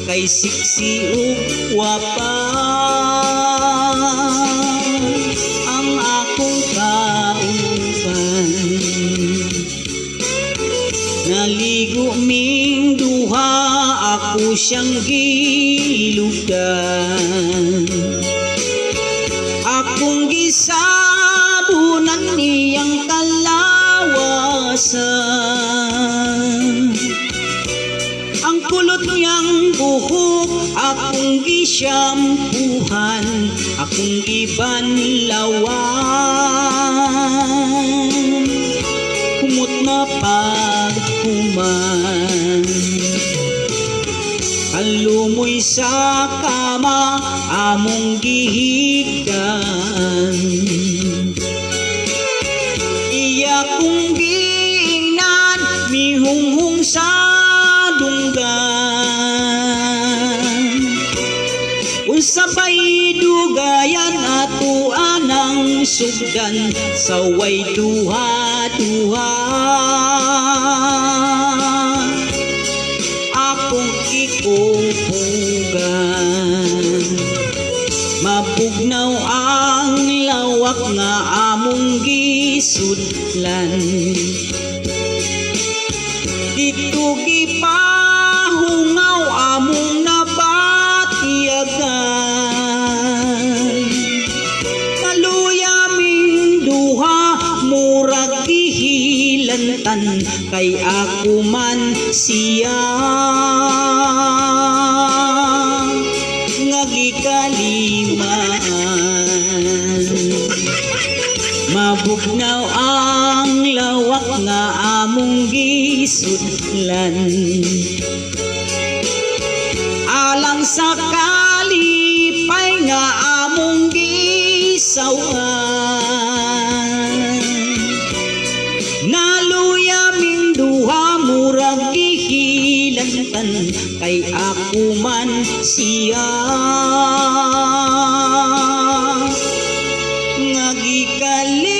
kay siksi ug wapa ang akong kauban. Naligo ming duha, ako siyang gilugan. Akong gisabunan niyang kalawasan. Ang kulot niyang buhok akong gisyampuhan, akong gibanlawan. Kumot na paghuman, kalumoy sa kama among gihigdan. Iya kong giingnan mihunghung sa dunggan. Unsabay dugayan ato anang sugdan, saway duha-duha akong ikupugan. Mabugnaw ang lawak nga among gisudlan. Dito gipahungaw among nabatiyagan. Maluyaming duha murag gihilantan, kay ako man siya nga gikaliman. Mabugnaw ang lawak nga among gisudlan. Alang sa kalipay nga among gisawan. Naluyaming duha murag gihilantan, kay ako man siya nga gikaliman.